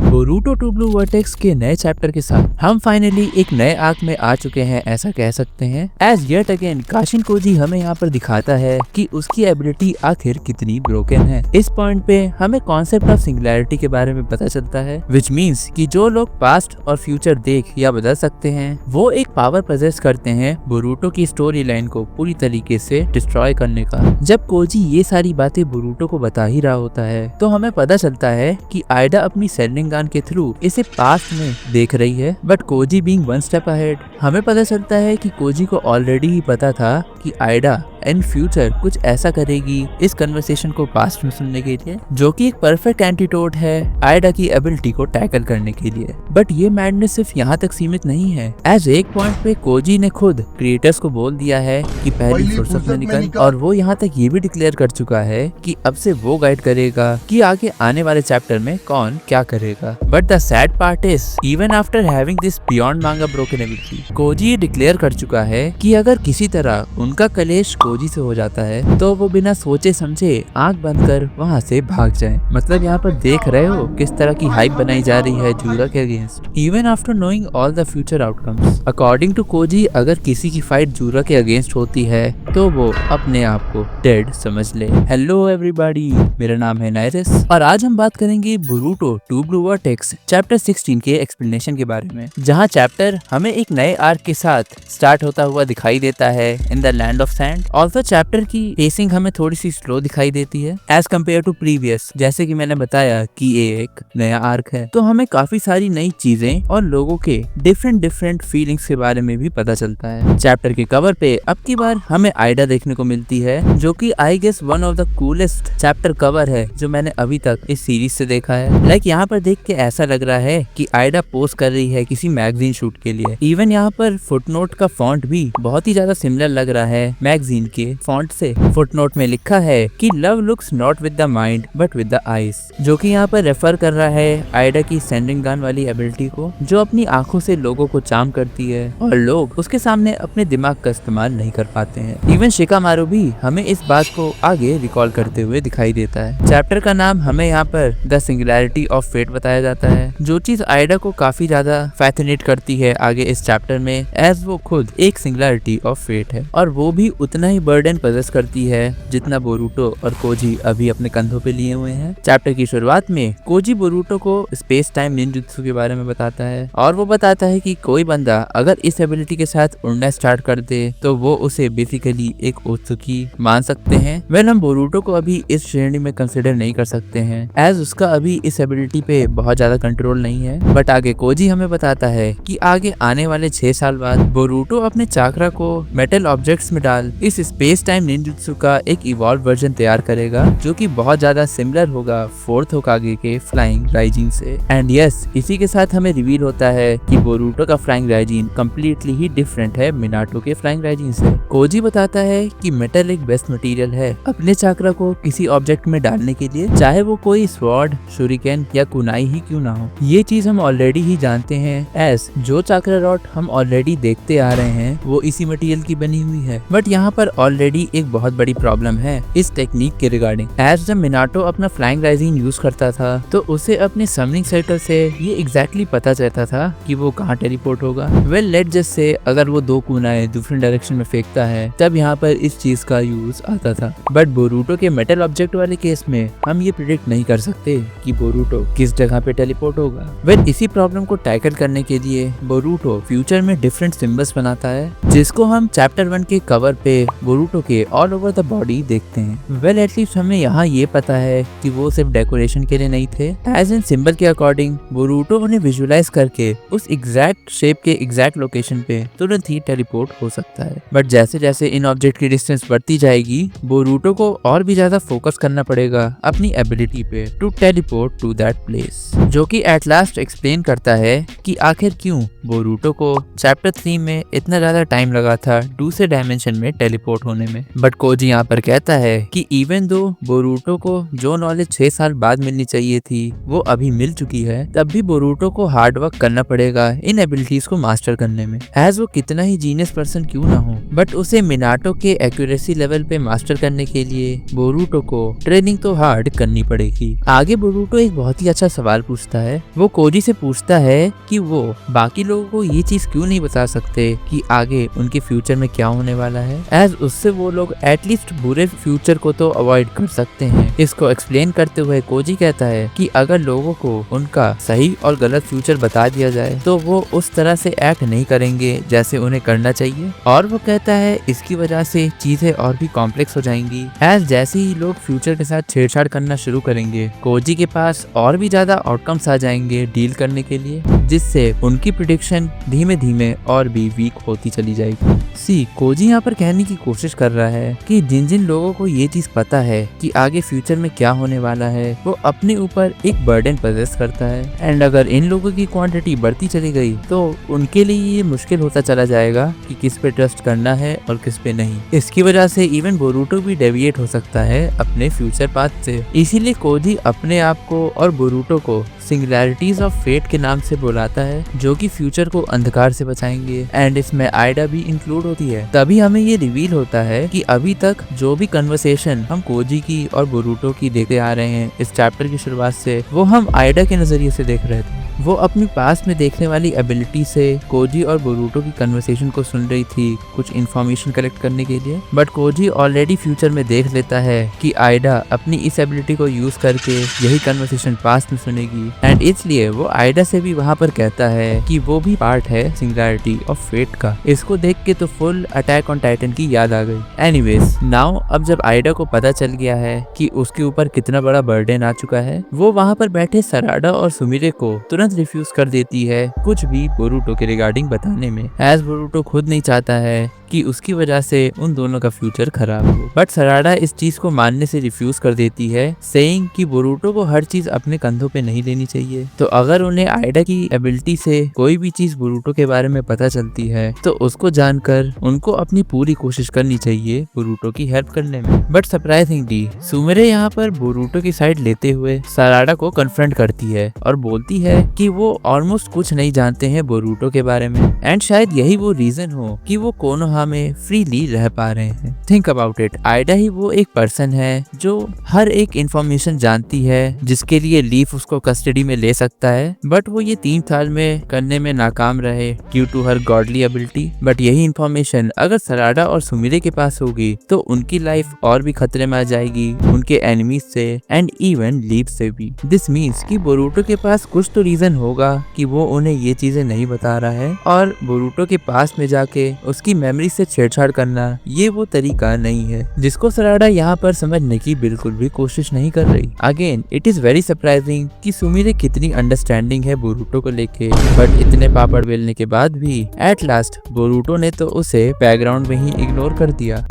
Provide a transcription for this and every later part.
Boruto two blue vertex के नए chapter के साथ हम फाइनली एक नए आर्क में आ चुके हैं, ऐसा कह सकते हैं। As yet again Kashin Koji हमें यहाँ पर दिखाता है कि उसकी एबिलिटी आखिर कितनी ब्रोकन है। इस पॉइंट पे हमें कॉन्सेप्ट ऑफ सिंगुलैरिटी के बारे में पता चलता है, विच मीन्स कि जो लोग पास्ट और फ्यूचर देख या बदल सकते हैं वो एक पावर पजेस करते हैं बोरूटो की स्टोरी लाइन को पूरी तरीके से डिस्ट्रॉय करने का। जब कोजी ये सारी बातें बोरूटो को बता ही रहा होता है तो हमें पता चलता है कि आइडा अपनी सेंडिंग गन के थ्रू इसे पास्ट में देख रही है, but Koji being one step ahead. हमें पता चलता है कि कोजी को ऑलरेडी ही पता था कि आइडा इन फ्यूचर कुछ ऐसा करेगी इस कन्वर्सेशन को पास्ट में सुनने के लिए, जो कि एक परफेक्ट एंटीटोड है आइडा की एबिलिटी को टैकल करने के लिए। बट ये मैडनेस सिर्फ यहाँ तक सीमित नहीं है। एज एक पॉइंट पे कोजी ने खुद क्रिएटर्स को बोल दिया है कि पहली फुर्सत में निकल, और वो यहाँ तक ये भी डिक्लेयर कर चुका है कि अब से वो गाइड करेगा कि आगे आने वाले चैप्टर में कौन क्या करेगा। But the sad part is even after having this beyond मांगा ब्रोकन एबिलिटी, कोजी ये डिक्लेयर कर चुका है कि अगर किसी तरह उनका कलेश कोजी से हो जाता है तो वो बिना सोचे समझे आंख बंद कर वहाँ से भाग जाए। मतलब यहाँ पर देख रहे हो किस तरह की हाइप बनाई जा रही है जूरा के against, even after knowing all the future outcomes. According to Koji अगर किसी की फाइट जूरा के अगेंस्ट होती है तो वो अपने आप को डेड समझ ले। हेलो एवरीबॉडी, मेरा नाम है नायरिस और आज हम बात करेंगे Boruto two blue vortex chapter 16 के एक्सप्लेनेशन के बारे में, जहाँ चैप्टर हमें एक नए आर्क के साथ स्टार्ट होता हुआ दिखाई देता है in the land of sand. Also chapter की पेसिंग हमें थोड़ी सी स्लो दिखाई देती है एज कम्पेयर टू प्रीवियस। जैसे कि मैंने बताया कि ये एक नया आर्क है तो हमें काफी सारी नई चीजें और लोगों के डिफरेंट फीलिंग्स के बारे में भी पता चलता है। चैप्टर के कवर पे अब की बार हमें आइडा देखने को मिलती है, जो कि I guess one of the coolest chapter cover है जो मैंने अभी तक इस सीरीज से देखा है। लाइक यहाँ पर देख के ऐसा लग रहा है कि आइडा पोस्ट कर रही है किसी मैगजीन शूट के लिए। इवन यहाँ पर फुटनोट का फॉन्ट भी बहुत ही ज्यादा सिमिलर लग रहा है मैगजीन के फॉन्ट से। फुटनोट में लिखा है कि love looks not with the mind but with the eyes, जो कि यहाँ पर रेफर कर रहा है आइडा की सेंडिंग गन वाली एबिलिटी को, जो अपनी आंखों से लोगों को चार्म करती है और लोग उसके सामने अपने दिमाग का इस्तेमाल नहीं कर पाते हैं। इवन शिकामारू भी हमें इस बात को आगे रिकॉल करते हुए दिखाई देता है। चैप्टर का नाम हमें यहाँ पर द सिंगुलैरिटी ऑफ फेट बताया जाता है, जो चीज आइडा को काफी ज्यादा फैसिनेट करती है आगे इस चैप्टर में, एज वो खुद एक सिंगुलैरिटी ऑफ फेट है और वो भी उतना ही बर्डन पजेस करती है जितना बोरूटो और कोजी अभी अपने कंधों पे लिए हुए हैं। चैप्टर की शुरुआत में कोजी बोरूटो को स्पेस टाइम निंजुत्सु के बारे में बताता है और वो बताता है कि कोई बंदा अगर इस एबिलिटी के साथ उड़ना स्टार्ट कर दे तो वो उसे बेसिकली एक ओत्सुकी मान सकते हैं। वेल, हम बोरूटो को अभी इस श्रेणी में कंसिडर नहीं कर सकते हैं एज उसका अभी इस एबिलिटी पे बहुत ज्यादा कंट्रोल नहीं है। बट आगे कोजी हमें बताता है कि आगे आने वाले 6 साल बाद बोरूटो अपने चाकरा को मेटल ऑब्जेक्ट्स में डाल इस स्पेस टाइम निंजुत्सु का एक इवॉल्व वर्जन तैयार करेगा, जो कि बहुत ज्यादा सिमिलर होगा फोर्थ होकागे के फ्लाइंग राइजिन से। एंड यस, इसी के साथ हमें रिवील होता है कि बोरूटो का फ्लाइंग राइजिन कम्प्लीटली ही डिफरेंट है मिनाटो के फ्लाइंग राइजिन से। कोजी बताता है कि मेटल एक बेस्ट मटेरियल है अपने चाकरा को किसी ऑब्जेक्ट में डालने के लिए, चाहे वो कोई स्वॉर्ड, शुरिकेन या कुनाई ही क्यों ना हो। ये चीज हम ऑलरेडी ही जानते हैं एज जो चाकरा रॉड हम ऑलरेडी देखते आ रहे हैं वो इसी मटेरियल की बनी हुई है। बट यहाँ पर ऑलरेडी एक बहुत बड़ी प्रॉब्लम है इस टेक्निक के रिगार्डिंग। एज जब मिनाटो अपना फ्लाइंग राइजिन यूज करता था तो उसे अपने समनिंग सर्कल से ये एग्जैक्टली पता चलता था कि वो कहाँ टेलीपोर्ट होगा। वेल, लेट जस्ट से अगर वो 2 कुनाएं डिफरेंट डायरेक्शन में फेंकता है तब यहाँ पर इस चीज का यूज आता था। बट बोरूटो के मेटल ऑब्जेक्ट वाले केस में हम ये प्रिडिक्ट नहीं कर सकते कि बोरूटो किस जगह पे टेलीपोर्ट होगा। वेल, इसी प्रॉब्लम को टैकल करने के लिए बोरूटो फ्यूचर में डिफरेंट सिम्बल्स बनाता है, जिसको हम चैप्टर 1 के कवर पे बोरूटो के ऑल ओवर द बॉडी देखते हैं। वेल, एटलीस्ट हमें यहाँ ये पता है कि वो सिर्फ डेकोरेशन के लिए नहीं थे। एज इन सिंबल के अकॉर्डिंग बोरूटो उन्हें विजुअलाइज करके उस एग्जैक्ट शेप के एग्जैक्ट लोकेशन पे तुरंत ही टेलीपोर्ट हो सकता है। बट जैसे जैसे इन ऑब्जेक्ट की डिस्टेंस बढ़ती जाएगी बोरूटो को और भी ज्यादा फोकस करना पड़ेगा अपनी एबिलिटी पे to teleport to that place, जो कि एट लास्ट एक्सप्लेन करता है कि कि आखिर क्यों बोरूटो को चैप्टर 3 में इतना ज्यादा टाइम लगा था दूसरे डायमेंशन में टेलीपोर्ट होने में। बट कोजी यहाँ पर कहता है कि इवन दो बोरूटो को जो नॉलेज 6 साल बाद मिलनी चाहिए थी वो अभी मिल चुकी है, तब भी बोरूटो को हार्ड वर्क करना पड़ेगा इन एबिलिटीज को मास्टर करने में। एज वो कितना ही जीनियस पर्सन क्यों ना हो, बट उसे मिनाटो के एक्यूरेसी लेवल पे मास्टर करने के लिए बोरूटो को ट्रेनिंग तो हार्ड करनी पड़ेगी। आगे बोरूटो एक बहुत ही अच्छा सवाल पूछता है। वो कोजी से पूछता है कि वो बाकी लोगों को ये चीज क्यों नहीं बता सकते कि आगे उनके फ्यूचर में क्या होने वाला है, एज उससे वो लोग एटलीस्ट बुरे फ्यूचर को तो अवॉइड कर सकते हैं। इसको एक्सप्लेन करते हुए कोजी कहता है कि अगर लोगों को उनका सही और गलत फ्यूचर बता दिया जाए तो वो उस तरह से एक्ट नहीं करेंगे जैसे उन्हें करना चाहिए, और वो कहता है इसकी वजह से चीजें और भी कॉम्प्लेक्स हो जाएंगी। एज जैसे ही लोग फ्यूचर के साथ छेड़छाड़ करना शुरू करेंगे, कोजी के पास और भी ज्यादा आउटकम्स आ जाएंगे डील करने के लिए, जिससे उनकी प्रिडिक्शन धीमे धीमे और भी वीक होती चली जाएगी। कोजी यहाँ पर कहने की कोशिश कर रहा है कि जिन जिन लोगों को ये चीज पता है कि आगे फ्यूचर में क्या होने वाला है, वो अपने ऊपर एक बर्डन पजेस करता है, एंड अगर इन लोगों की क्वांटिटी बढ़ती चली गई तो उनके लिए ये मुश्किल होता चला जाएगा कि किस पे ट्रस्ट करना है और किस पे नहीं। इसकी वजह से इवन बोरूटो भी डेविएट हो सकता है अपने फ्यूचर पाथ से। इसीलिए कोजी अपने आप को और बोरूटो को सिंगुलैरिटीज ऑफ फेट के नाम से बुलाता है, जो कि फ्यूचर को अंधकार से बचाएंगे, एंड इसमें आइडा भी इंक्लूड होती है। तभी हमें ये रिवील होता है कि अभी तक जो भी कन्वर्सेशन हम कोजी की और बोरूटो की देखते आ रहे हैं इस चैप्टर की शुरुआत से, वो हम आइडा के नजरिए से देख रहे थे। वो अपनी पास में देखने वाली एबिलिटी से कोजी और बोरूटो की कन्वर्सेशन को सुन रही थी कुछ इन्फॉर्मेशन कलेक्ट करने के लिए, बट कोजी ऑलरेडी फ्यूचर में देख लेता है कि आइडा अपनी इस एबिलिटी को यूज करके यही कन्वर्सेशन पास्ट में सुनेगी, एंड इसलिए वो आइडा से भी वहाँ पर कहता है कि वो भी पार्ट है सिंगुलैरिटी ऑफ फेट का। इसको देख के तो फुल अटैक ऑन टाइटन की याद आ गई। एनीवेज नाउ अब जब आइडा को पता चल गया है कि उसके ऊपर कितना बड़ा बर्डन आ चुका है, वो वहाँ पर बैठे सराडा और सुमिरे को तुरंत रिफ्यूज कर देती है कुछ भी बोरूटो के रिगार्डिंग बताने में, एज बोरूटो खुद नहीं चाहता है कि उसकी वजह से उन दोनों का फ्यूचर खराब हो। बट सराडा इस चीज को मानने से रिफ्यूज कर देती है, सेइंग कि बोरूटो को हर चीज अपने कंधों पे नहीं लेनी चाहिए। तो अगर उन्हें आइडा की एबिलिटी से कोई भी चीज बोरूटो के बारे में पता चलती है तो उसको जानकर उनको अपनी पूरी कोशिश करनी चाहिए बोरूटो की हेल्प करने में। बट सरप्राइजिंगली सुमिरे यहाँ पर बोरूटो की साइड लेते हुए सराडा को कन्फ्रंट करती है और बोलती है कि वो ऑलमोस्ट कुछ नहीं जानते हैं बोरूटो के बारे में, एंड शायद यही वो रीजन हो कि वो कोनोहा में फ्रीली रह पा रहे हैं। थिंक अबाउट इट, आइडा ही वो एक पर्सन है जो हर एक इंफॉर्मेशन जानती है जिसके लिए लीफ उसको कस्टडी में ले सकता है, बट वो ये 3 साल में करने में नाकाम रहे due to her godly ability. But यही इंफॉर्मेशन अगर सराडा और सुमिरे के पास होगी तो उनकी लाइफ और भी खतरे में आ जाएगी, उनके एनिमीज से एंड इवन लीफ से भी। दिस मीन्स कि बोरूटो के पास कुछ तो रीजन होगा कि वो उन्हें ये चीजें नहीं बता रहा है, और बोरूटो के पास में जाके उसकी मेमोरी से छेड़छाड़ करना ये वो तरीका नहीं है, जिसको सराडा यहाँ पर समझने की बिल्कुल भी कोशिश नहीं कर रही। Again it is very surprising कि सुमिरे कितनी अंडरस्टैंडिंग है बोरूटो को लेके, बट इतने पापड़ बेलने के बाद भी एट लास्ट बोरूटो ने तो उसे बैकग्राउंड में ही इग्नोर कर दिया।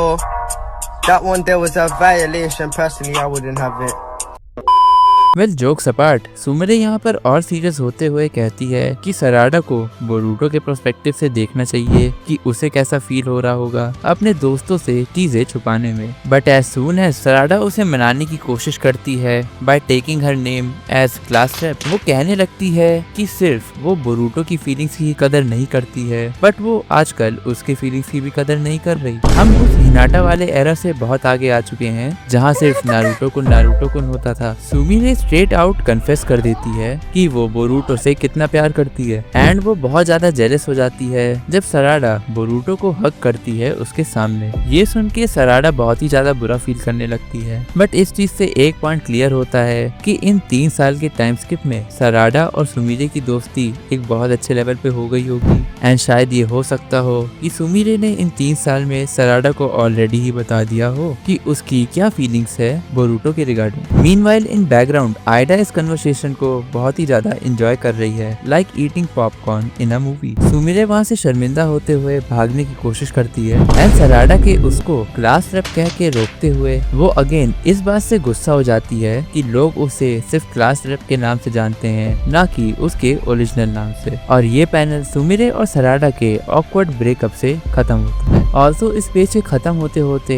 That one there was a violation. Personally, I wouldn't have it. Well jokes apart, Sumire यहाँ पर और सीरियस होते हुए कहती है कि सराडा को बोरूटो के पर्सपेक्टिव से देखना चाहिए कि उसे कैसा फील हो रहा होगा अपने दोस्तों से चीजें छुपाने में। But as soon as Sarada उसे मनाने की कोशिश करती है by taking her name as class rep, वो कहने लगती है कि सिर्फ वो बोरूटो की फीलिंग्स की कदर नहीं करती है, बट वो आजकल उसके फीलिंग्स की भी कदर नहीं कर रही। हम उस हिनाटा वाले एरा से बहुत आगे आ चुके हैं जहाँ सिर्फ नारुतो कुन होता था। सुमिरे स्ट्रेट आउट कन्फेस कर देती है कि वो बोरूटो से कितना प्यार करती है, एंड वो बहुत ज्यादा जेलस हो जाती है जब सराडा बोरूटो को हक करती है उसके सामने। ये सुन के सराडा बहुत ही ज्यादा बुरा फील करने लगती है, बट इस चीज से एक पॉइंट क्लियर होता है कि इन 3 साल के टाइम स्किप में सराडा और सुमिरे की दोस्ती एक बहुत अच्छे लेवल पे हो गई होगी, एंड शायद ये हो सकता हो कि सुमिरे ने इन 3 साल में सराडा को ऑलरेडी ही बता दिया हो कि उसकी क्या फीलिंग्स है बोरूटो के regarding. Meanwhile in background Aida इस कन्वर्सेशन को बहुत ही ज्यादा एंजॉय कर रही है, like eating popcorn in a movie. Sumire वहाँ से शर्मिंदा होते हुए भागने की कोशिश करती है एंड सराडा के उसको क्लास रेप कह के रोकते हुए वो अगेन इस बात से गुस्सा हो जाती है कि लोग उसे सिर्फ क्लास रेप के नाम से जानते हैं, ना कि उसके ओरिजिनल नाम से। और ये पैनल सुमिरे और सराडा के ऑकवर्ड ब्रेकअप से खत्म होता है। ऑल्सो इस पेज से खत्म होते होते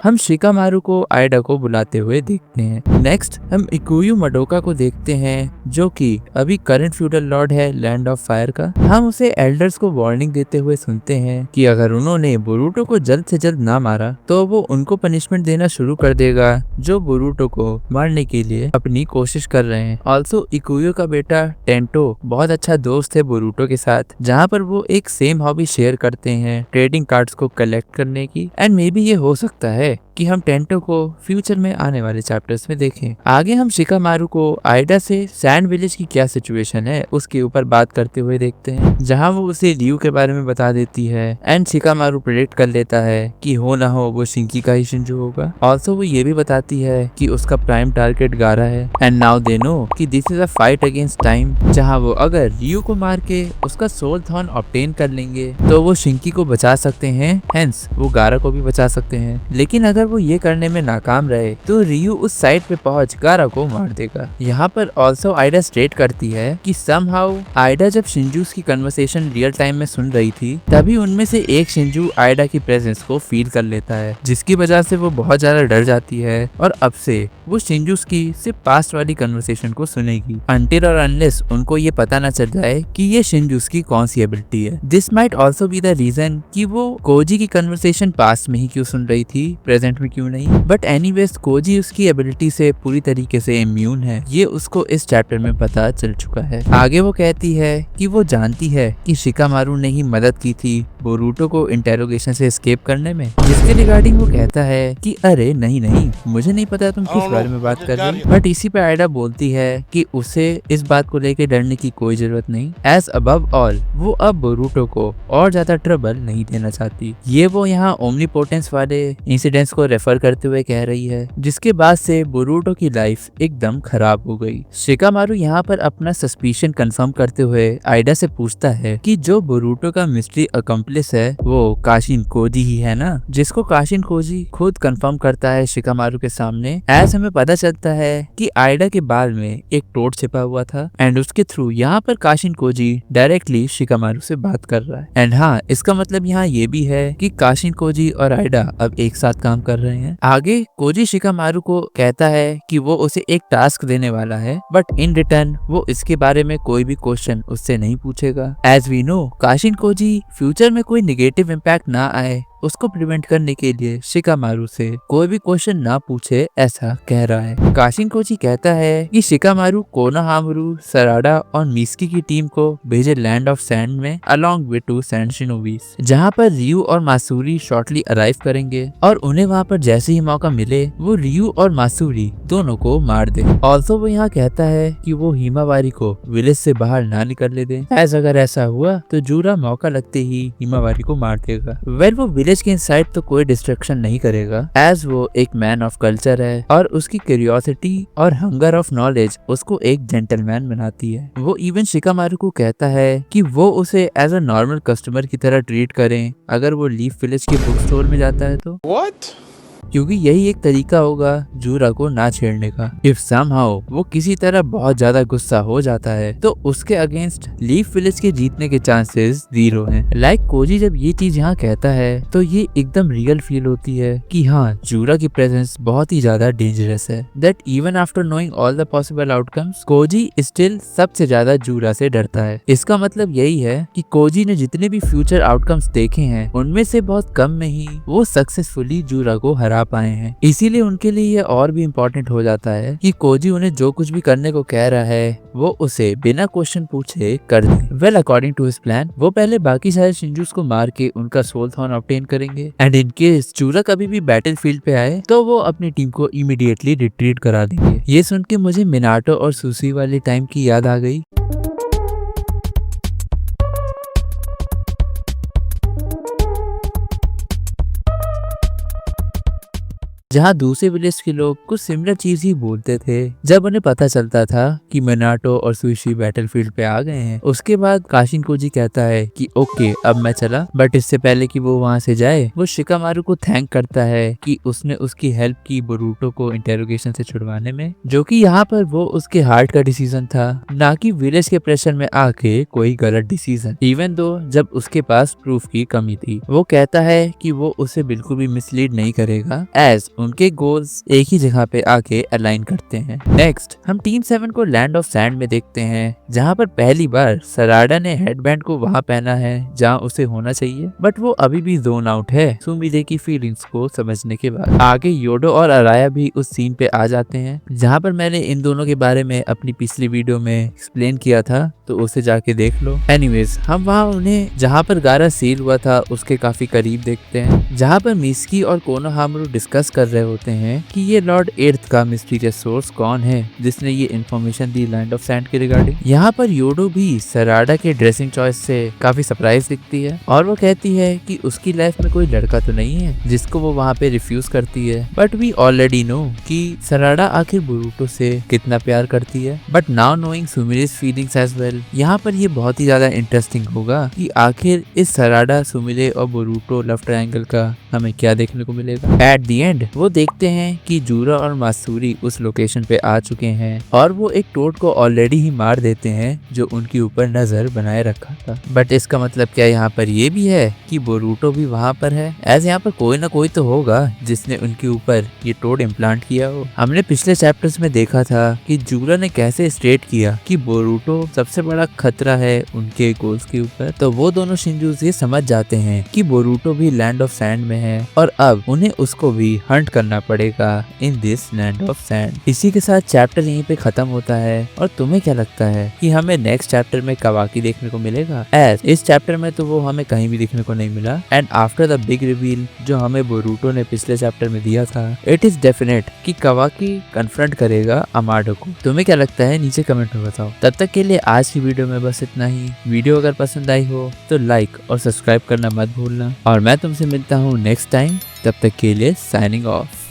हम शिकामारू को आइडा को बुलाते हुए देखते हैं। नेक्स्ट हम इकुयु मडोका को देखते हैं, जो कि अभी करंट फ्यूडल लॉर्ड है लैंड ऑफ फायर का। हम उसे एल्डर्स को वार्निंग देते हुए सुनते हैं कि अगर उन्होंने बोरूटो को जल्द से जल्द ना मारा तो वो उनको पनिशमेंट देना शुरू कर देगा, जो बोरूटो को मारने के लिए अपनी कोशिश कर रहे हैं। ऑल्सो इकुयो का बेटा टेंटो बहुत अच्छा दोस्त है बोरूटो के साथ, जहाँ पर वो एक सेम हॉबी शेयर करते हैं, ट्रेडिंग कार्ड्स को कलेक्ट करने की। एंड मे बी ये हो सकता है कि हम टेंटो को फ्यूचर में आने वाले चैप्टर्स में देखें। आगे हम शिकामारू को आइडा से सैंड विलेज की क्या सिचुएशन है उसके ऊपर बात करते हुए देखते हैं, जहां वो उसे रियू के बारे में बता देती है एंड शिकामारू प्रेडिक्ट कर लेता है कि हो ना हो वो शिंकी का ही शिंजू होगा। ऑल्सो वो ये भी बताती है कि उसका प्राइम टारगेट गारा है एंड नाउ दे नो कि this is a fight against time, जहां वो अगर रियू को मार के उसका सोल थॉर्न ऑब्टेन कर लेंगे तो वो शिंकी को बचा सकते हैं, हेंस वो गारा को भी बचा सकते हैं। लेकिन अगर वो ये करने में नाकाम रहे तो रियू उस साइड पे पहुंच गारा को मार देगा। यहाँ पर ऑल्सो आइडा स्टेट करती है कि समहाउ आइडा जब शिंजूस की कन्वर्सेशन रियल टाइम में सुन रही थी तभी उनमें से एक शिंजू आइडा की प्रेजेंस को फील कर लेता है, जिसकी वजह से वो बहुत ज्यादा डर जाती है और अब से वो शिंजूस की सिर्फ पास्ट वाली कन्वर्सेशन को सुनेगी अनटिल और अनलेस उनको ये पता न चल जाए कि ये शिंजूस की कौन सी एबिलिटी है। This might also be the reason कि वो कोजी की कन्वर्सेशन पास्ट में ही क्यों सुन रही थी, प्रेजेंट में क्यों नहीं। बट एनीवेज कोजी उसकी एबिलिटी से पूरी तरीके से इम्यून है, ये उसको इस चैप्टर में पता चल चुका है। आगे वो कहती है कि वो जानती है कि शिकामारू ने ही मदद की थी बोरूटो को इंटेरोगेशन से एस्केप करने में, जिसके रिगार्डिंग वो कहता है कि अरे नहीं मुझे नहीं पता तुम किस बारे में बात कर रही हो। बट इसी पे आइडा बोलती है कि उसे इस बात को लेकर डरने की कोई जरूरत नहीं, एज अबव ऑल वो अब बोरूटो को और ज्यादा ट्रबल नहीं देना चाहती। ये वो यहाँ ओमनीपोटेंस वाले इंसिडेंट्स को रेफर करते हुए कह रही है, जिसके बाद से बोरूटो की लाइफ एकदम खराब हो गई। शिकामारू यहाँ पर अपना सस्पिशन कंफर्म करते हुए आइडा से पूछता है कि जो बोरूटो का मिस्ट्री अकम्प्लिस है वो काशिन कोजी ही है ना, जिसको काशिन कोजी खुद कंफर्म करता है शिकामारू के सामने। एज हमें पता चलता है कि आइडा के बाल में एक टोट छिपा हुआ था एंड उसके थ्रू यहाँ पर काशिन कोजी डायरेक्टली शिकामारू से बात कर रहा है। एंड हाँ, इसका मतलब यहाँ ये भी है कि काशिन कोजी और आइडा अब एक साथ काम कर रहे हैं। आगे कोजी शिकामारू को कहता है कि वो उसे एक टास्क देने वाला है, बट इन रिटर्न वो इसके बारे में कोई भी क्वेश्चन उससे नहीं पूछेगा। As we know Kashin Koji future में कोई नेगेटिव इम्पैक्ट ना आए उसको प्रिवेंट करने के लिए शिकामारू से कोई भी क्वेश्चन ना पूछे ऐसा कह रहा है। काशिन कोजी कहता है कि शिकामारू कोनोहामारू, सराडा और मिस्की की टीम को भेजे लैंड ऑफ सैंड में अलोंग विद 2 सैंड शिनोबीज, जहाँ पर रियू और मासूरी शॉर्टली अराइव करेंगे और उन्हें वहाँ पर जैसे ही मौका मिले वो रियू और मासूरी दोनों को मार दे। ऑल्सो वो यहाँ कहता है कि वो हिमावारी को विलेज से बाहर ना निकलने दे, एज अगर ऐसा हुआ तो जूरा मौका लगते ही हिमावारी को मार देगा। वेल वो विलेज के इनसाइड तो कोई डिस्ट्रक्शन नहीं करेगा, एज वो एक मैन ऑफ कल्चर है और उसकी क्यूरियोसिटी और हंगर ऑफ नॉलेज उसको एक जेंटलमैन बनाती है। वो इवन शिकामारू को कहता है कि वो उसे एज अ नॉर्मल कस्टमर की तरह ट्रीट करें अगर वो लीफ विलेज के बुक स्टोर में जाता है तो। What? क्योंकि यही एक तरीका होगा जूरा को ना छेड़ने का। इफ समहाउ वो किसी तरह बहुत ज्यादा गुस्सा हो जाता है तो उसके अगेंस्ट लीफ विलेज के जीतने के चांसेस 0 हैं। लाइक कोजी जब ये चीज यहाँ कहता है तो ये एकदम रियल फील होती है कि हाँ, जूरा की प्रेजेंस बहुत ही ज्यादा डेंजरस है। That even after knowing all the possible outcomes Koji still सबसे ज्यादा जूरा से डरता है। इसका मतलब यही है कि कोजी ने जितने भी फ्यूचर आउटकम्स देखे हैं उनमें से बहुत कम में ही वो सक्सेसफुली जूरा को हरा पाए हैं। इसीलिए उनके लिए ये और भी इम्पोर्टेंट हो जाता है कि कोजी उन्हें जो कुछ भी करने को कह रहा है वो उसे बिना क्वेश्चन पूछे कर दे। Well according to his plan वो पहले बाकी सारे शिंजूस को मार के उनका सोल थॉर्न ऑब्टेन करेंगे एंड इन केस जूरा कभी भी बैटल फील्ड पे आए तो वो अपनी टीम को इमीडिएटली रिट्रीट करा देंगे। ये सुन के मुझे मिनाटो और सुसी वाले टाइम की याद आ गई। जहाँ दूसरे विलेज के लोग कुछ सिमिलर चीज ही बोलते थे। जब उन्हें पता चलता था कि मिनाटो और सुशी बैटलफील्ड पे आ गए हैं, उसके बाद काशिन कोजी कहता है कि ओके अब मैं चला, बट इससे पहले कि वो वहाँ से जाए वो शिकामारू को थैंक करता है कि उसने उसकी हेल्प की बोरूटो को इंटेरोगेशन से छुड़वाने में, जो कि यहाँ पर वो उसके हार्ट का डिसीजन था, ना कि विलेज के प्रेशर में आके कोई गलत डिसीजन। इवन दो जब उसके पास प्रूफ की कमी थी, वो कहता है कि वो उसे बिल्कुल भी मिसलीड नहीं करेगा एज उनके गोल्स एक ही जगह पे आके अलाइन करते हैं। नेक्स्ट हम टीम 7 को लैंड ऑफ सैंड में देखते हैं, जहाँ पर पहली बार सराडा ने हेडबैंड को वहाँ पहना है जहाँ उसे होना चाहिए, बट वो अभी भी जोन आउट है सुमिले की फीलिंग्स को समझने के बाद। आगे योडो और अराया भी उस सीन पे आ जाते हैं, जहाँ पर मैंने इन दोनों के बारे में अपनी पिछली वीडियो में एक्सप्लेन किया था, तो उसे जाके देख लो। एनीवेज हम वहाँ उन्हें जहाँ पर गारा सील हुआ था उसके काफी करीब देखते हैं, जहाँ पर मिस्की और कोनोहामारू डिस्कस कर रहे होते हैं कि ये लॉर्ड एर्थ का मिस्टीरियस सोर्स कौन है जिसने ये information the land of sand के रिगार्डिंग। यहाँ पर योडो भी सराडा के ड्रेसिंग चॉइस से काफी सरप्राइज दिखती है और वो कहती है कि उसकी लाइफ में कोई लड़का तो नहीं है, जिसको वो वहाँ पे रिफ्यूज करती है, बट वी ऑलरेडी नो कि सराडा आखिर बोरूटो से कितना प्यार करती है। बट नाउ नोइंग सुमिले's फीलिंग्स एज वेल, यहाँ पर ये बहुत ही ज्यादा इंटरेस्टिंग होगा कि आखिर इस सराडा, सुमिले और बोरूटो लव ट्रायंगल का हमें क्या देखने को मिलेगा। एट द एंड वो देखते हैं कि जूरा और मासूरी उस लोकेशन पे आ चुके हैं और वो एक टोड को ऑलरेडी ही मार देते हैं जो उनके ऊपर नजर बनाए रखा था। बट इसका मतलब क्या यहाँ पर ये भी है कि बोरूटो भी वहाँ पर है, एज यहाँ पर कोई ना कोई तो होगा जिसने उनके ऊपर ये टोड इम्प्लांट किया हो। हमने पिछले चैप्टर्स में देखा था कि जूरा ने कैसे स्टेट किया कि बोरूटो सबसे बड़ा खतरा है उनके गोल्स के ऊपर, तो वो दोनों शिंजूस ये समझ जाते हैं कि बोरूटो भी लैंड ऑफ सैंड में है और अब उन्हें उसको भी हंट करना पड़ेगा in this land of sand. इसी के साथ चैप्टर यहीं पे खत्म होता है और तुम्हें क्या लगता है कि हमें नेक्स्ट चैप्टर में कावाकी देखने को मिलेगा? एज इस चैप्टर में तो वो हमें कहीं भी देखने को नहीं मिला, and after the big reveal जो हमें बोरूटो ने पिछले चैप्टर में दिया था, इट इज डेफिनेट कि कावाकी कन्फ्रंट करेगा अमाडो को। तुम्हें क्या लगता है नीचे कमेंट में बताओ। तब तक के लिए आज की वीडियो में बस इतना ही। वीडियो अगर पसंद आई हो तो लाइक और सब्सक्राइब करना मत भूलना और मैं तुमसे मिलता हूँ नेक्स्ट टाइम। तब तक के लिए साइनिंग ऑफ।